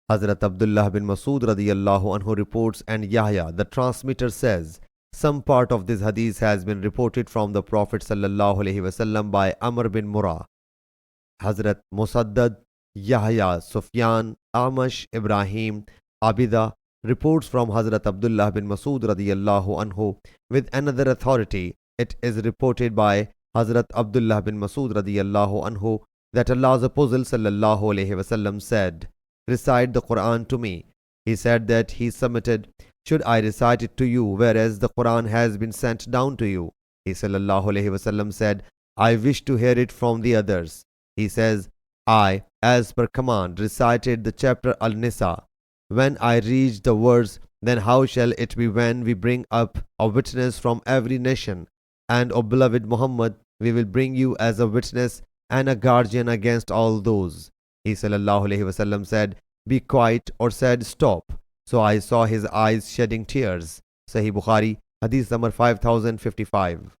Hazrat Abdullah bin Masud radiyallahu anhu reports, and Yahya, the transmitter, says, some part of this hadith has been reported from the Prophet sallallahu alaihi wasallam by Amr bin Murrah. Hazrat Musaddad, Yahya, Sufyan, Amash, Ibrahim, Abida reports from Hazrat Abdullah bin Masud radiyallahu anhu with another authority. It is reported by Hazrat Abdullah bin Masud radiyallahu anhu that Allah's Apostle sallallahu alaihi wasallam said, recite the Quran to me. He said that he submitted, should I recite it to you, whereas the Quran has been sent down to you? He sallallahu alaihi wasallam said, I wish to hear it from the others. He says, I, as per command, recited the chapter Al-Nisa. When I reached the words, then how shall it be when we bring up a witness from every nation? And, O beloved Muhammad, we will bring you as a witness and a guardian against all those. He sallallahu alaihi wasallam said, be quiet, or said, stop. So I saw his eyes shedding tears. Sahih Bukhari, Hadith number 5055.